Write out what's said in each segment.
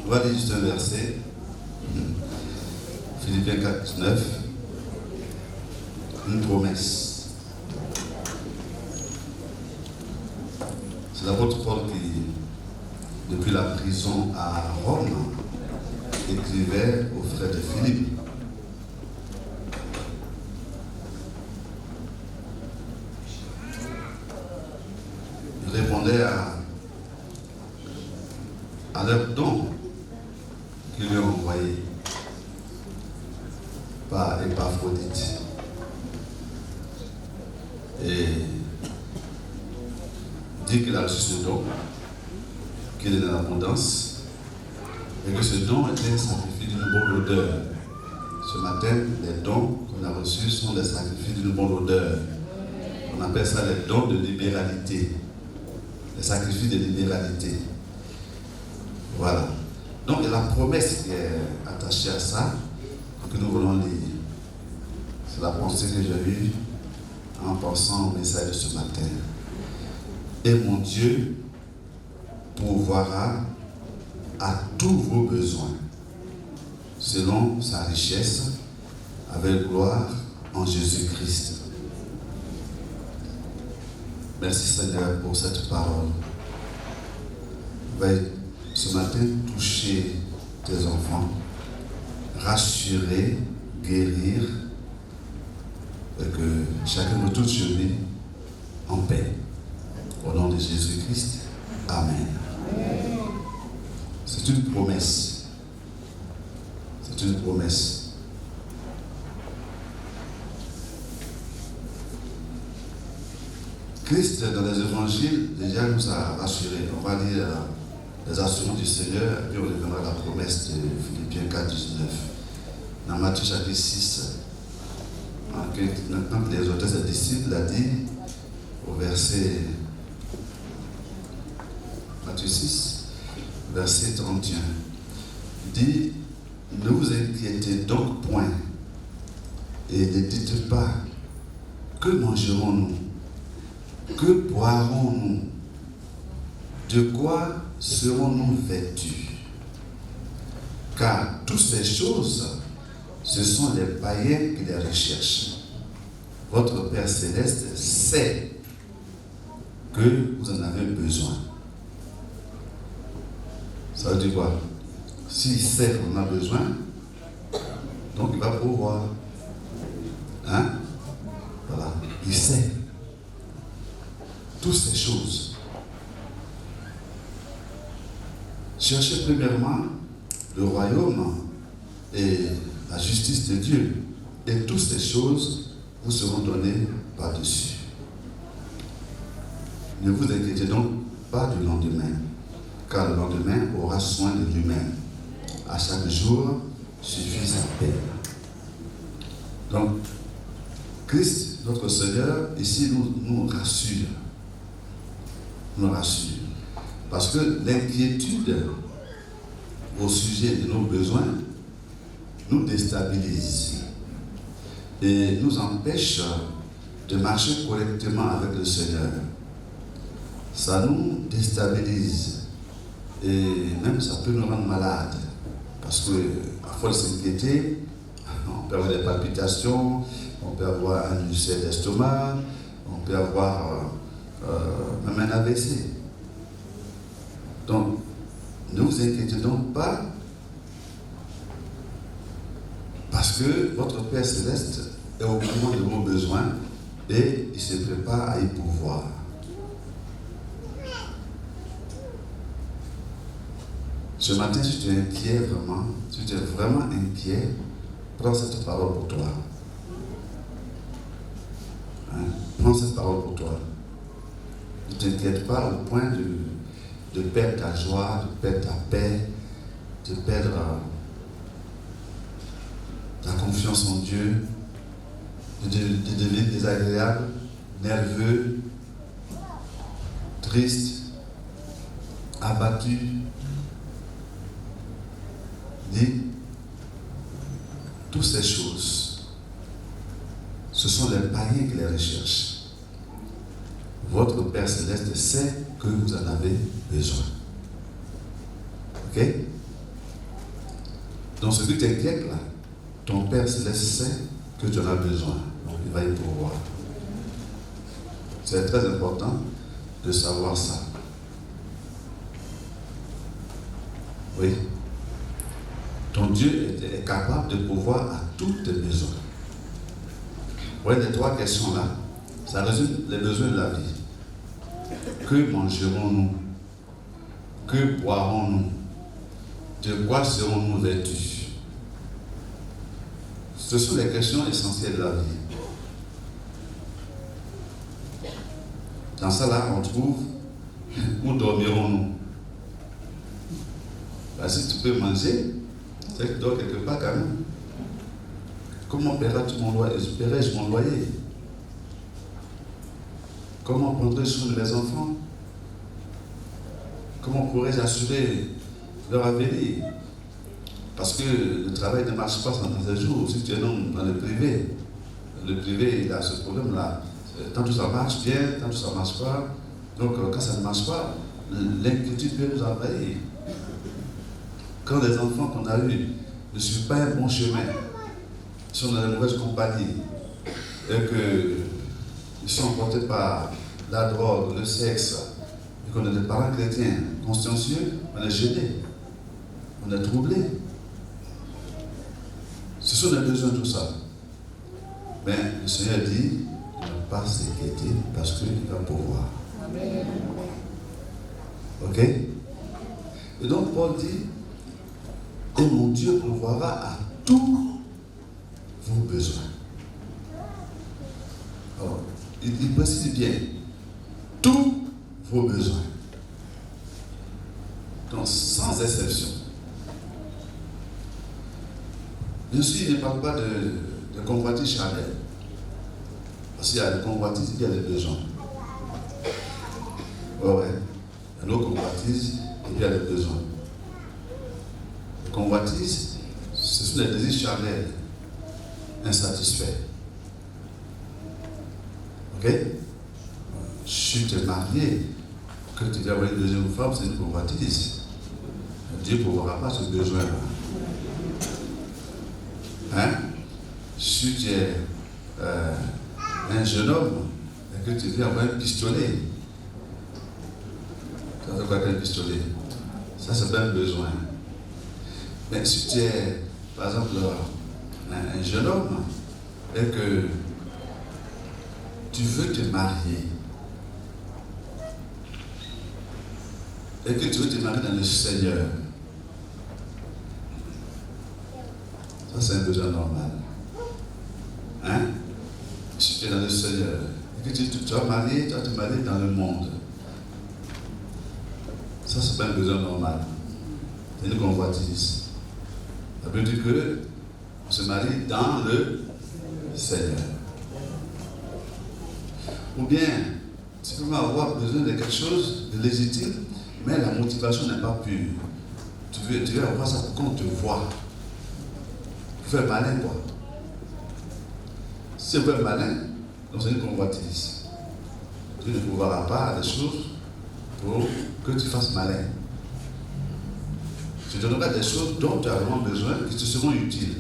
On va lire juste un verset. Philippiens 4, 19. Une promesse. C'est l'apôtre Paul qui, depuis la prison à Rome, écrivait aux frères de Philippe. Il répondait à leurs dons qu'ils lui ont envoyés par Épaphrodite. Et dit qu'il a reçu ce don, qu'il est dans l'abondance, et que ce don était un sacrifice d'une bonne odeur. Ce matin, les dons qu'on a reçus sont des sacrifices d'une bonne odeur. On appelle ça les dons de libéralité. Les sacrifices de libéralité. Voilà. Donc, il y a la promesse qui est attachée à ça, que nous voulons lire. C'est la pensée que j'ai eue en pensant au message de ce matin. Et mon Dieu pourvoira à tous vos besoins, selon sa richesse, avec gloire en Jésus-Christ. Merci Seigneur pour cette parole. Va ce matin toucher tes enfants, rassurer, guérir, et que chacun retourne chez lui en paix. Au nom de Jésus-Christ. Amen. C'est une promesse. C'est une promesse. Christ, dans les évangiles, déjà nous a rassurés. On va lire les assurances du Seigneur, et puis on reviendra à la promesse de Philippiens 4, 19. Dans Matthieu chapitre 6, quand les auteurs et disciples l'a dit, au verset Matthieu 6, verset 31, il dit, ne vous inquiétez donc point, et ne dites pas, que mangerons-nous? Que boirons-nous? De quoi serons-nous vêtus? Car toutes ces choses, ce sont les païens qui les recherchent. Votre Père Céleste sait que vous en avez besoin. Ça veut dire quoi? S'il sait qu'on a besoin, donc il va pouvoir. Hein? Voilà, il sait. Toutes ces choses. Cherchez premièrement le royaume et la justice de Dieu. Et toutes ces choses vous seront données par-dessus. Ne vous inquiétez donc pas du lendemain, car le lendemain aura soin de lui-même. À chaque jour suffit sa peine. Donc, Christ, notre Seigneur, ici nous rassure. Nous rassure. Parce que l'inquiétude au sujet de nos besoins nous déstabilise et nous empêche de marcher correctement avec le Seigneur. Ça nous déstabilise et même ça peut nous rendre malades. Parce que à force de s'inquiéter, on peut avoir des palpitations, on peut avoir un ulcère d'estomac, on peut avoir même un AVC. Donc, ne vous inquiétez donc pas, parce que votre Père Céleste est au courant de vos besoins et il se prépare à y pourvoir. Ce matin, si tu es inquiet vraiment, si tu es vraiment inquiet, prends cette parole pour toi. Hein? Prends cette parole pour toi. Ne t'inquiète pas au point de perdre ta joie, de perdre ta paix, de perdre ta confiance en Dieu, de devenir désagréable, nerveux, triste, abattu. Dis, toutes ces choses, ce sont les païens qui les recherchent. Votre Père Céleste sait que vous en avez besoin. Ok? Dans ce que tu inquiètes là, ton Père Céleste sait que tu en as besoin. Donc il va y pourvoir. C'est très important de savoir ça. Oui. Ton Dieu est capable de pourvoir à tous tes besoins. Vous voyez, les trois questions là, ça résume les besoins de la vie. Que mangerons-nous? Que boirons-nous? De quoi serons-nous vêtus? Ce sont les questions essentielles de la vie. Dans ça là, on trouve où dormirons-nous? Si tu peux manger, c'est que tu dors quelque part quand même. Comment paieras-tu mon loyer? Paierai-je mon loyer? Comment prendrai-je soin de mes enfants? Comment pourrais-je assurer leur avenir? Parce que le travail ne marche pas dans ces jours. Si tu es un homme dans le privé, il a ce problème-là. Tant que ça marche bien, tant que ça ne marche pas. Donc quand ça ne marche pas, l'inquiétude peut nous envahir. Quand les enfants qu'on a eus ne suivent pas un bon chemin, sont dans la mauvaise compagnie, et qu'ils sont emportés par la drogue, le sexe, et qu'on est des parents chrétiens consciencieux, on est gêné, on est troublé. Ce sont des besoins de tout ça. Mais le Seigneur dit de ne pas s'inquiéter parce qu'il va pouvoir. Amen. Ok? Et donc Paul dit, et mon Dieu pourvoira à tous vos besoins. Alors, il précise bien, tous vos besoins. Donc, sans exception. Bien sûr, il ne parle pas de convoitise charnelle. Parce qu'il y a le convoitise, il y a les besoins. Ouais. Il y a l'autre convoitise, et puis il y a les besoins. Le convoitise, ce sont les désirs charnels, insatisfaits. Ok? Si tu es marié, que tu dois avoir une deuxième femme, c'est une convoitise. Dieu ne pourra pas ce besoin-là. Hein? Si tu es un jeune homme et que tu viens avoir un pistolet, ça fait quoi qu'un pistolet? Ça, c'est pas un besoin. Mais si tu es, par exemple, un jeune homme et que tu veux te marier, et que tu veux te marier dans le Seigneur, ça c'est un besoin normal. Hein? Si tu es dans le Seigneur, et que tu vas marier, tu vas te marier dans le monde. Ça c'est pas un besoin normal. C'est une convoitise. Ça veut dire que on se marie dans le Seigneur. Ou bien, tu peux avoir besoin de quelque chose de légitime, mais la motivation n'est pas pure. Tu veux avoir ça pour qu'on te voit. Pour faire malin, quoi. Si tu veux malin, donc c'est une convoitise. Tu ne pourras pas des choses pour que tu fasses malin. Tu donneras des choses dont tu as vraiment besoin, qui te seront utiles,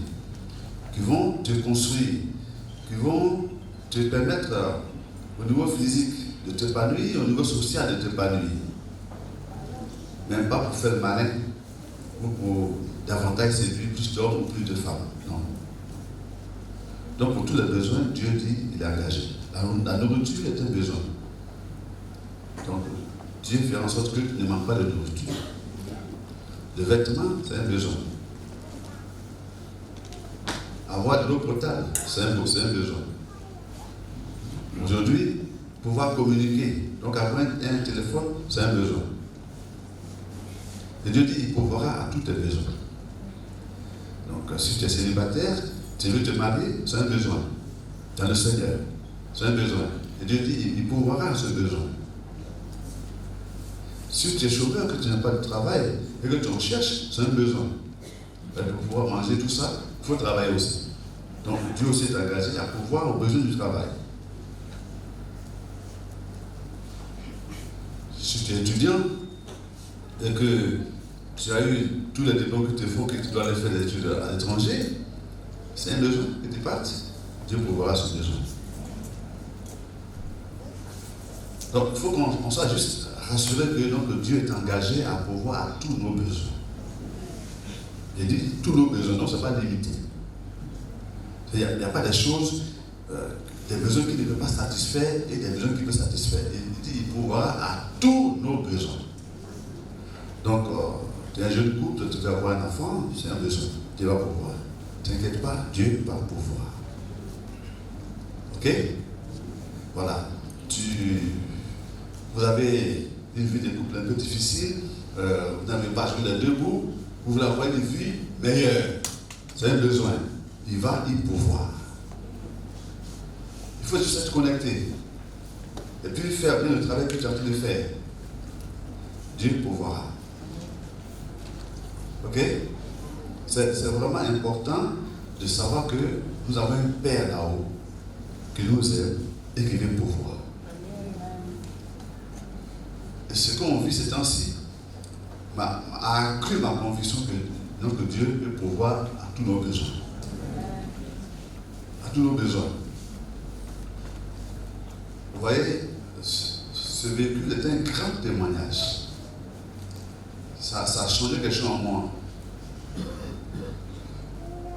qui vont te construire, qui vont te permettre au niveau physique de t'épanouir, au niveau social de t'épanouir. Même pas pour faire malin ou pour davantage séduire plus d'hommes ou plus de femmes. Non. Donc pour tous les besoins, Dieu dit il est engagé. La nourriture est un besoin. Donc Dieu fait en sorte que tu ne manques pas de nourriture. Le vêtement, c'est un besoin. Avoir de l'eau potable, c'est un besoin. Aujourd'hui, pouvoir communiquer, donc avoir un téléphone, c'est un besoin. Et Dieu dit, il pourvoira à tous tes besoins. Donc, si tu es célibataire, tu veux te marier, c'est un besoin. Dans le Seigneur, c'est un besoin. Et Dieu dit, il pourvoira à ce besoin. Si tu es chômeur, que tu n'as pas de travail, et que tu en cherches, c'est un besoin. Et pour pouvoir manger tout ça, il faut travailler aussi. Donc, Dieu aussi est engagé à pourvoir aux besoins du travail. Si tu es étudiant, et que tu as eu tous les diplômes qu'il te faut, que tu dois aller faire des études à l'étranger, c'est un besoin que tu partes. Dieu pourvoira ce besoin. Donc il faut qu'on soit juste rassuré que donc, Dieu est engagé à pourvoir à tous nos besoins. Il dit tous nos besoins, donc ce n'est pas limité. Il n'y a pas des choses, des besoins qui ne peuvent pas satisfaire et des besoins qui peuvent satisfaire. Il dit il pourvoira à tous nos besoins. Donc, tu es un jeune couple, tu vas avoir un enfant, c'est un besoin. Dieu va pourvoir. Ne t'inquiète pas, Dieu va pourvoir. Ok? Voilà. Vous avez une vie de couple un peu difficile, vous n'avez pas joué les deux bouts, vous voulez avoir une vie meilleure. C'est un besoin. Il va y pourvoir. Il faut juste être connecté. Et puis faire bien le travail que tu es en train de faire. Dieu pourvoira. Ok? C'est vraiment important de savoir que nous avons un Père là-haut qui nous aime et qui vient pourvoir. Et ce qu'on vit ces temps-ci a accru ma conviction que notre Dieu peut pourvoir à tous nos besoins. À tous nos besoins. Vous voyez, ce véhicule est un grand témoignage. Ça a changé quelque chose en moi.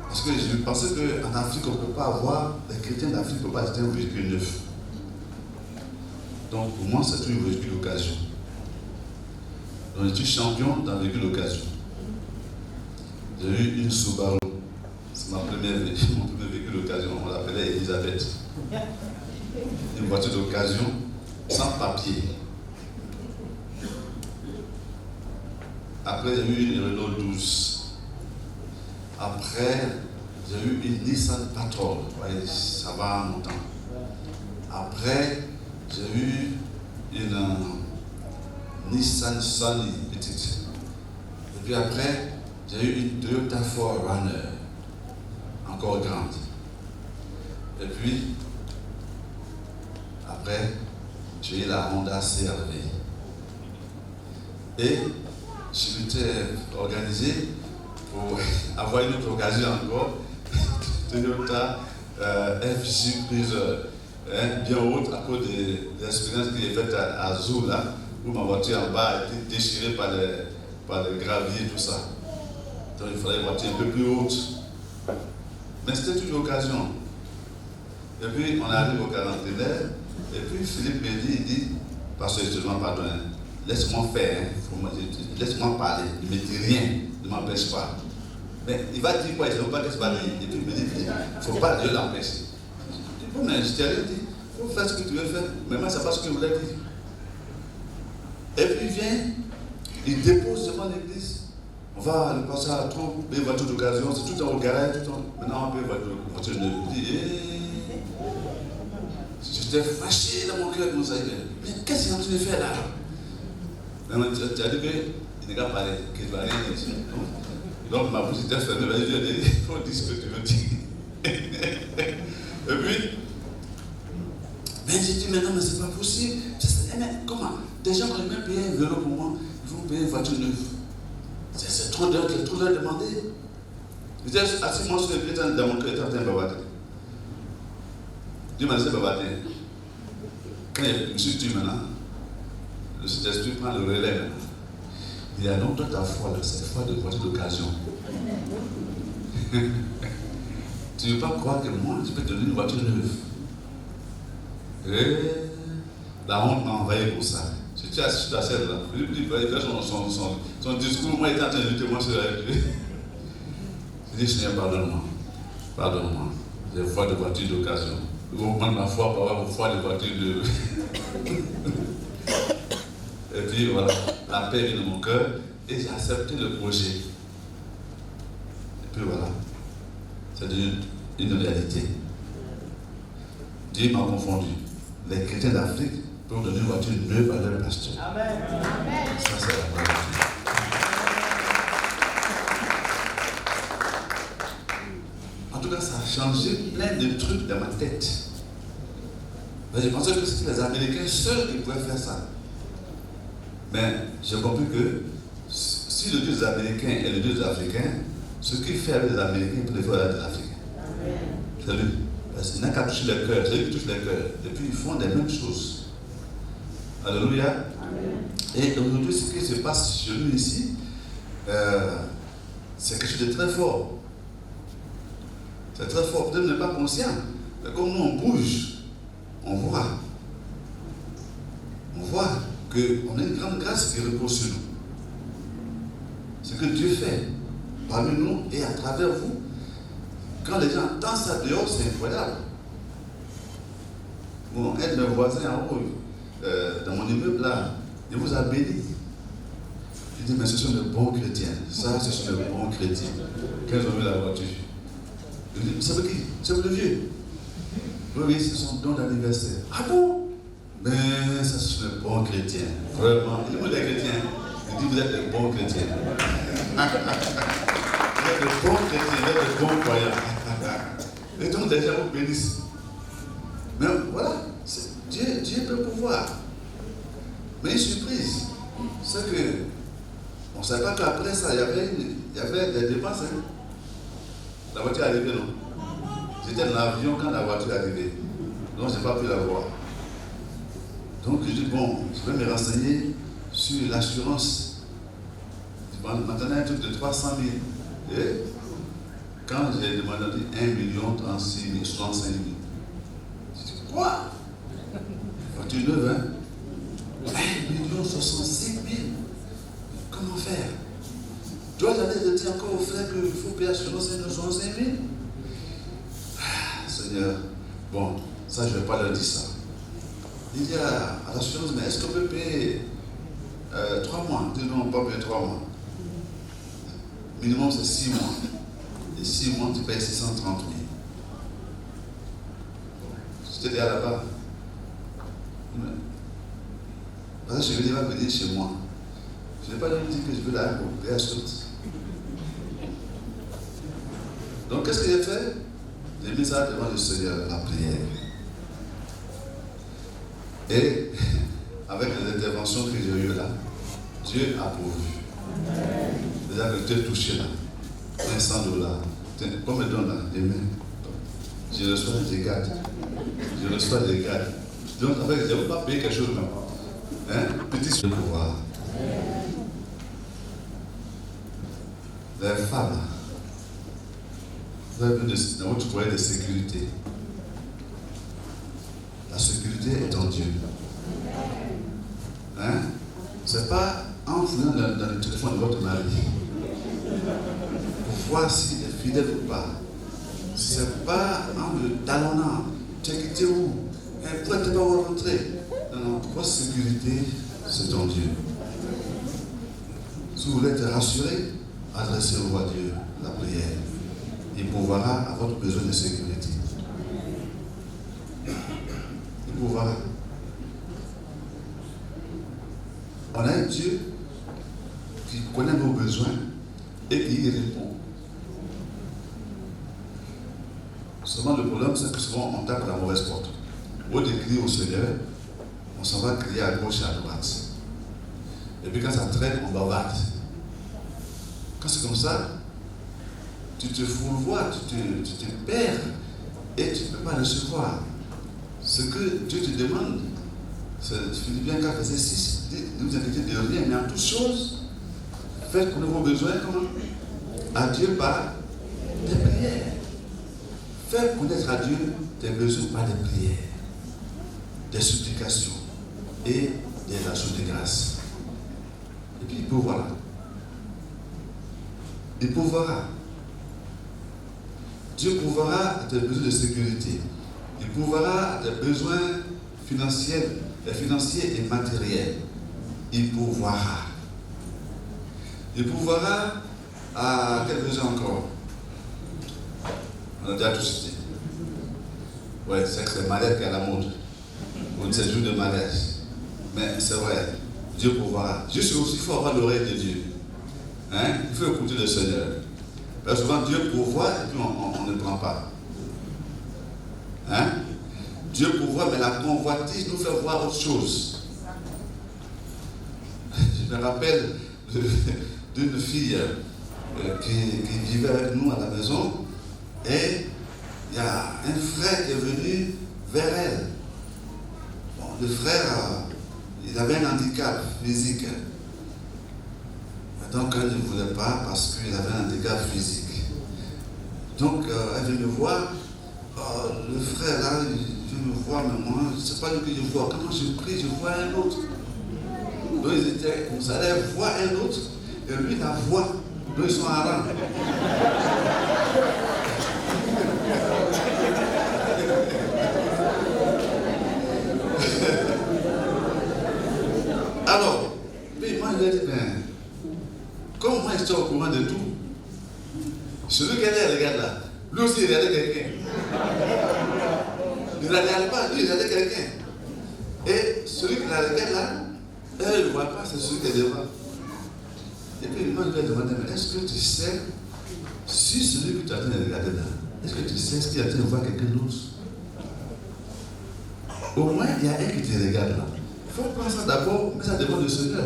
Parce que je pensais qu'en Afrique, on ne peut pas avoir, les chrétiens d'Afrique ne peuvent pas acheter un véhicule neuf. Donc pour moi, c'est un véhicule d'occasion. Donc je suis champion dans le véhicule d'occasion. J'ai eu une Subaru. C'est mon premier véhicule d'occasion. On l'appelait Elisabeth. Une voiture d'occasion sans papier. Après, j'ai eu une Renault 12. Après, j'ai eu une Nissan Patrol. Ouais, ça va en montant. Après, j'ai eu une Nissan Sunny petite. Et puis après, j'ai eu une Toyota 4Runner, encore grande. Et puis, après, j'ai eu la Honda CR-V. Et je m'étais organisé pour avoir une autre occasion encore, Toyota FJ Cruiser, bien haute à cause de l'expérience que j'ai faite à Zou, là, où ma voiture en bas a été déchirée par le gravier et tout ça. Donc il fallait une voiture un peu plus haute. Mais c'était une occasion. Et puis on arrive au quarantenaire, et puis Philippe me dit, il dit, parce que je te demande pardon, laisse-moi faire, laisse-moi parler, ne me dis rien, ne m'empêche pas. Mais il va dire quoi, il ne sait pas qu'est-ce qu'il va dire. Et puis il me dit, il ne faut pas Dieu l'empêcher. Je dis, bon, mais je t'ai rien dit, il faut faire ce que tu veux faire, mais moi, c'est pas ce que je voulais dire. Et puis il vient, il dépose devant l'église. On va le passer à trop, une voiture d'occasion, c'est tout au garage, tout en. Maintenant on peut une voiture de. Je dis, j'étais fâché dans mon cœur comme ça. Mais qu'est-ce qu'il est en train de faire là? Mais tu as dit qu'il n'est pas parlé, qu'il ne va rien dire. Donc ma bouche était fermée, je lui ai dit, il faut dire ce que tu veux dire. Et puis, mais j'ai dit, mais non, mais c'est pas possible. Mais comment? Des gens qui ont même payé un vélo pour moi, ils vont payer une voiture neuve. C'est trop d'heures demander. J'étais assis moi sur le pied dans mon cœur, j'étais en train de bavarder. Dieu m'a laissé bavarder. Quand je me suis dit maintenant, le Saint-Esprit prend le relais maintenant. Il dit, ah non, toi ta foi là, c'est foi de voiture d'occasion. Tu ne veux pas croire que moi, je peux te donner une voiture neuve. Et la honte m'a envahi pour ça. J'étais assis sur la scène là. Philippe dit, il fait son discours, moi il était en train de lutter, moi sur la vie. Je dis, Seigneur, pardonne-moi. Pardonne-moi. J'ai foi de voiture d'occasion. Vous prendre ma foi pour avoir une foi de voiture de. Et puis voilà, la paix vient dans mon cœur et j'ai accepté le projet. Et puis voilà, c'est devenu une réalité. Dieu m'a confondu. Les chrétiens d'Afrique peuvent donner une voiture neuve à leur pasteur. Amen. Ça, c'est la parole. En tout cas, ça a changé plein de trucs dans ma tête. Je pensais que c'était les Américains seuls qui pouvaient faire ça. Mais j'ai compris que si Si le Dieu des Américains est le Dieu des Africains, ce qu'il fait avec les Américains, il peut le faire avec les Africains. C'est lui. Parce qu'il n'a qu'à toucher les cœurs, c'est lui qui touche les cœurs. Et puis ils font les mêmes choses. Alléluia. Et aujourd'hui, ce qui se passe chez nous ici, c'est quelque chose de très fort. C'est très fort. Peut-être n'est pas conscient. Mais comme nous, on bouge, on voit. On voit qu'on a une grande grâce qui repose sur nous. Ce que Dieu fait parmi nous et à travers vous. Quand les gens entendent ça dehors, c'est incroyable. Bon, un de mes voisins en haut, dans mon immeuble là, il vous a béni. Il dit, mais ce sont de bons chrétiens. Ça, ce sont de bons chrétiens. Quand ils ont vu la voiture. Il dit, c'est qui? C'est le vieux. Oui, c'est son don d'anniversaire. Ah bon? Mais ça, ce sont de bons chrétiens. Vraiment. Il dit, vous êtes des chrétiens. Il dit, vous êtes de bons chrétiens. Vous êtes de bons chrétiens, vous êtes de bons croyants. Et donc, les gens vous bénissent. Mais voilà, Dieu peut pouvoir. Mais une surprise, c'est que on ne savait pas qu'après ça, il y avait des dépenses. Hein. La voiture est arrivée, non? J'étais dans l'avion quand la voiture est arrivée. Donc, je n'ai pas pu la voir. Donc, je dis, bon, je vais me renseigner sur l'assurance. Maintenant, un truc de 300 000. Et quand j'ai demandé 1,36 million, 65 000, je dis, quoi? Voiture neuve, hein? 1,65 million. Comment faire? Toi, j'allais te dire encore au frère qu'il faut payer l'assurance 1,65 000. Seigneur, bon, ça, je ne vais pas leur dire ça. Il dit à l'assurance, mais est-ce qu'on peut payer 3 mois? Il dit non, on ne peut pas payer 3 mois. Minimum, c'est 6 mois. Et 6 mois, tu payes 630 000. J'étais déjà là-bas. Parce que je vais dire, va venir chez moi. Je n'ai pas lui dire que je veux la pour payer à tout. Donc, qu'est-ce que j'ai fait? J'ai mis ça devant le Seigneur, la prière. Et avec les interventions que j'ai eues là, Dieu a pourvu. C'est-à-dire que Dieu touché là, 500 $. Comme me donne là, les mains. Je reçois des gardes. Je reçois des gardes. Donc, en fait, je ne veux pas payer quelque chose même. Hein? Petit pouvoir. Les femmes, vous avez vu dans votre foyer de sécurité. La sécurité est en Dieu. Hein? Ce n'est pas en fouillant dans le téléphone de votre mari pour voir s'il est fidèle ou pas. Ce n'est pas en le talonnant. Tu as quitté où? Pourquoi tu ne peux pas rentrer? Non, votre sécurité, c'est en Dieu. Si vous voulez être rassuré, adressez-vous à Dieu, la prière. Il pourvoira à votre besoin de sécurité. Il pourvoira. On a un Dieu qui connaît nos besoins et qui y répond. Seulement le problème, c'est que souvent on tape à la mauvaise porte. Au lieu de crier au Seigneur, on s'en va crier à gauche et à droite. Et puis quand ça traîne, on bavarde. Quand c'est comme ça, tu te fourvoies, tu te perds et tu ne peux pas recevoir. Ce que Dieu te demande, c'est Philippiens 4, verset 6, ne vous inquiétez de rien, mais en toutes choses, faites connaître vos besoins comment? À Dieu par des prières. Faites connaître à Dieu tes besoins par des prières, des supplications et des actions de grâce. Et puis il pourvoira. Il pourvoira. Dieu pourvoira à tes besoins de sécurité. Il pourvoira à tes besoins financiers et matériels. Il pourvoira. Il pourvoira à quel besoin encore? On a déjà tout cité. Oui, c'est que c'est le mariage qui est à la mode. Ou c'est le jour de mariage. Mais c'est vrai, Dieu pourvoira. Juste aussi, il faut avoir l'oreille de Dieu. Hein? Il faut écouter le Seigneur. Parce que souvent, Dieu pourvoit et puis on ne prend pas. Hein? Dieu pourvoit, mais la convoitise nous fait voir autre chose. Je me rappelle d'une fille qui vivait avec nous à la maison, et il y a un frère qui est venu vers elle. Bon, le frère, il avait un handicap physique. Donc elle ne voulait pas parce qu'il avait un handicap physique. Donc elle vient me voir. Le frère là, il me voit, mais moi, je ne sais pas lui que je vois. Quand je prie, je vois un autre. Donc ils allaient voir un autre, et lui la voit. Donc ils sont en rang. Alors, puis moi je lui ai dit, ben, comme moi je suis au courant de tout, celui qui est là, regarde là, lui aussi il regardait quelqu'un. Il ne regarde pas, lui il regardait quelqu'un. Et celui qui la regarde là, elle ne le voit pas, c'est celui qui est devant. Et puis moi je lui ai demandé, mais est-ce que tu sais, si celui que tu as en train de regarder là, est-ce que tu sais ce qu'il est en train de voir quelqu'un d'autre? Au moins il y a un qui te regarde là. Il faut prendre ça d'abord, mais ça demande le Seigneur.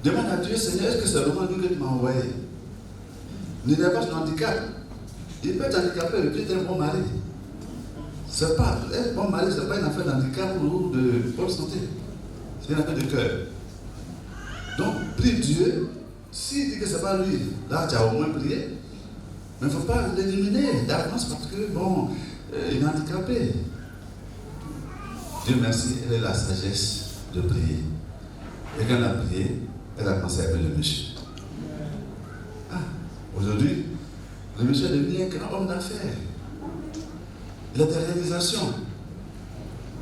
Demande à Dieu, Seigneur, est-ce que c'est vraiment lui que tu m'as envoyé? Ne n'est pas son handicap. Il peut être handicapé, il peut être un bon mari. C'est pas, un bon mari, ce n'est pas une affaire d'handicap ou de bonne santé. C'est une affaire de cœur. Donc, prie Dieu. S'il dit que ce n'est pas lui, là tu as au moins prié. Mais il ne faut pas l'éliminer d'avance parce que, bon, il est handicapé. Dieu merci, elle a la sagesse de prier. Et quand elle a prié, elle a commencé à aimer le monsieur. Ah, aujourd'hui, le monsieur est devenu un grand homme d'affaires. Il a des réalisations.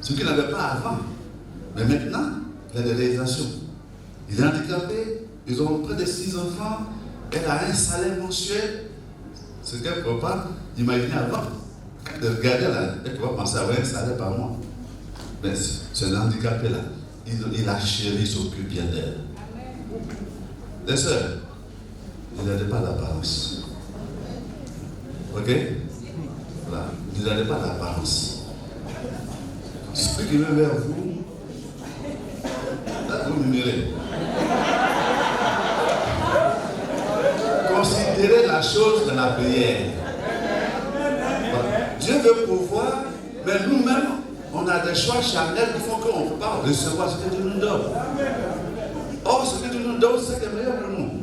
Ce qu'il n'avait pas avant. Mais maintenant, il a des réalisations. Il est handicapé, ils ont près de 6 enfants, elle a un salaire mensuel. Ce qu'elle ne peut pas imaginer avant. De regarder là, elle ne peut pas penser à avoir un salaire par mois. Mais ce handicapé là, il a chéri, il s'occupe bien d'elle. Les sœurs, ne regardez pas l'apparence. Ok? Voilà. Ne regardez pas l'apparence. Celui qui vient vers vous, là vous me mirez. Considérez la chose de la prière. Voilà. Dieu veut pouvoir, mais nous-mêmes, on a des choix charnels qui font qu'on ne peut pas recevoir ce que Dieu nous donne. Or, ce que Dieu nous donne, c'est ce qui est meilleur pour nous.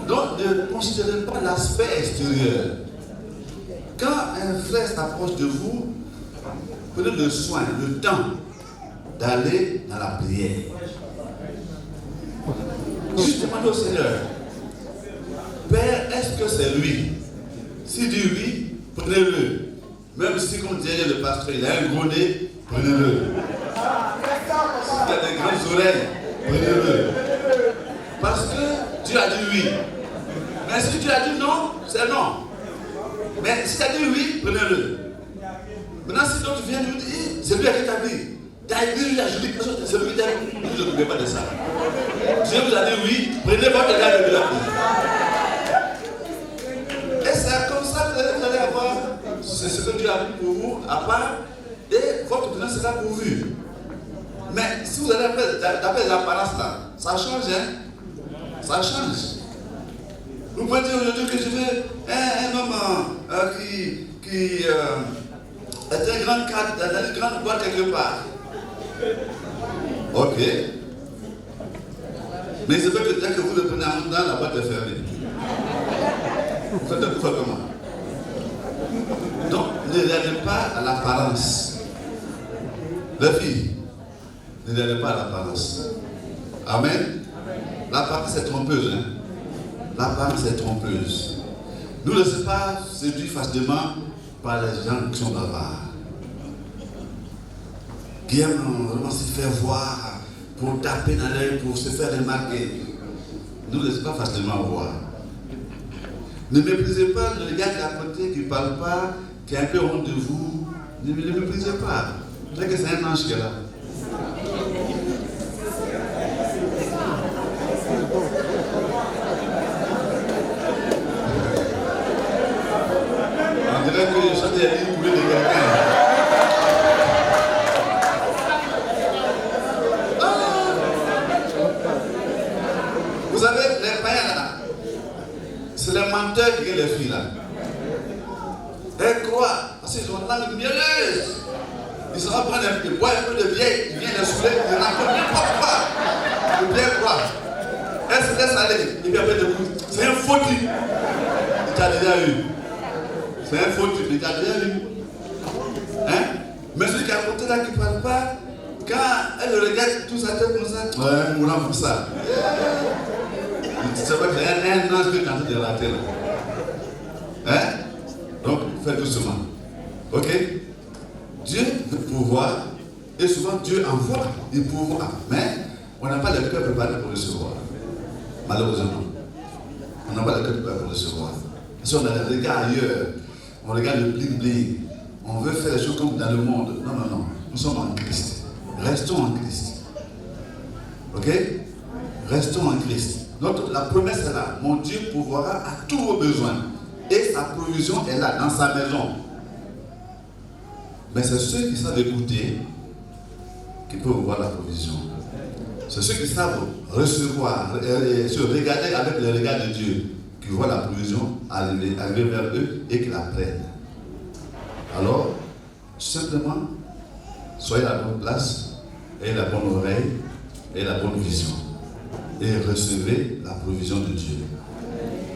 Donc, ne considérez pas l'aspect extérieur. Quand un frère s'approche de vous, prenez le soin, le temps d'aller dans la prière. Juste demandez au Seigneur, Père, est-ce que c'est lui? S'il dit oui, prenez-le. Même si, comme disait le pasteur, il a un gros nez, prenez-le. S'il a des grandes oreilles, prenez-le. Parce que Dieu a dit oui. Mais si Dieu a dit non, c'est non. Mais si tu as dit oui, prenez-le. Maintenant, si toi tu viens lui dire, c'est lui à qui t'a dit. T'as dit, je dis, c'est lui qui t'a dit. Je ne m'occupez pas de ça. Dieu vous a dit oui, prenez votre gars de la vie. Et c'est comme ça que vous allez avoir. C'est ce que Dieu a mis pour vous, à part, et votre besoin sera pourvu. Mais si vous allez faire l'apparence là, ça change, hein? Ça change. Vous pouvez dire aujourd'hui que je veux un homme qui est un grand cadre dans une grande boîte quelque part. Ok. Mais c'est vrai que dès que vous le prenez en dedans, la boîte est fermée. Vous faites un coup comment? Donc, ne regardez pas à l'apparence. Les filles, ne regardez pas à l'apparence. Amen. L'apparence est trompeuse. Hein? L'apparence est trompeuse. Nous ne sommes pas séduits facilement par les gens qui sont bavards. Qui aiment vraiment se faire voir, pour taper dans l'œil, pour se faire remarquer. Nous ne sommes pas facilement voir. Ne méprisez pas le gars qui est à côté, qui ne parle pas, qui est un peu honte de vous. Ne le méprisez pas. Peut-être que c'est un ange qui est là. On dirait que je chante les livres de quelqu'un. Vous savez, les païens fatiguer les filles là. Elles croient, parce qu'ils ont une langue mielleuse. Ils se prendre un peu, boire un peu de vieille, ils viennent les saouler, ils racontent n'importe quoi. Le bien croire. Elle se laisse aller, et puis après de coup, c'est un faux type. Tu as déjà eu. C'est un faux type, tu as déjà eu. Hein? Mais celui qui est à côté là qui ne parle pas, quand elle le regarde, tout ça tête comme ça, ouais, mourant pour ça. C'est vrai que c'est un ange qui est en train de rater là. Hein? Donc, fais doucement. Ok? Dieu veut pouvoir, et souvent Dieu envoie du pouvoir, mais on n'a pas le cœur préparé pour recevoir. Malheureusement. On n'a pas le cœur préparé pour recevoir. Si on a le regard ailleurs, on regarde le bling-bling, on veut faire les choses comme dans le monde. Non, non, non. Nous sommes en Christ. Restons en Christ. Ok? Restons en Christ. Donc la promesse est là. Mon Dieu pourvoira à tous vos besoins. Et sa provision est là, dans sa maison. Mais c'est ceux qui savent écouter qui peuvent voir la provision. C'est ceux qui savent recevoir, se regarder avec le regard de Dieu, qui voient la provision arriver vers eux et qui la prennent. Alors, simplement, soyez à la bonne place, ayez la bonne oreille, ayez la bonne vision. Et recevez la provision de Dieu.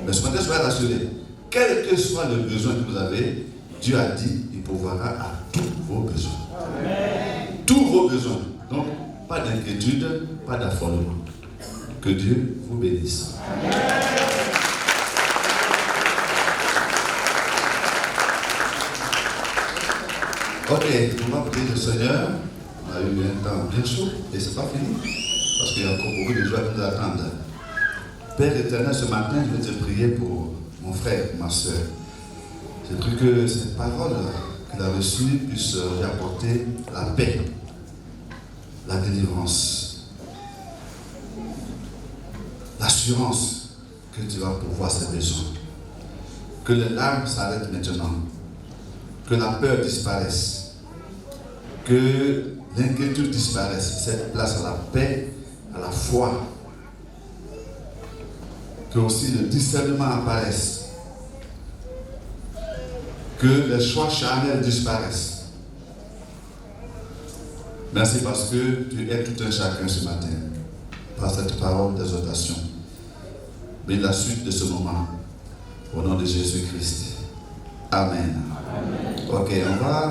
Mais ce matin, soyez rassurés. Quel que soit le besoin que vous avez, Dieu a dit, il pourvoira à tous vos besoins. Amen. Tous vos besoins. Donc, pas d'inquiétude, pas d'affolement. Que Dieu vous bénisse. Amen. Ok, on va prier le Seigneur. On a eu un temps bien chaud et ce n'est pas fini. Parce qu'il y a encore beaucoup de joie qui nous attendent. Père éternel, ce matin, je vais te prier pour mon frère, ma soeur. J'ai pris que cette parole qu'il a reçue puisse lui apporter la paix, la délivrance, l'assurance que tu vas pouvoir ses besoins. Que les larmes s'arrêtent maintenant, que la peur disparaisse, que l'inquiétude disparaisse, cette place à la paix, à la foi, que aussi le discernement apparaisse, que les choix charnels disparaissent. Merci parce que tu aides tout un chacun ce matin par cette parole d'exhortation. Bénis la suite de ce moment au nom de Jésus-Christ. Amen. Amen. Ok, on va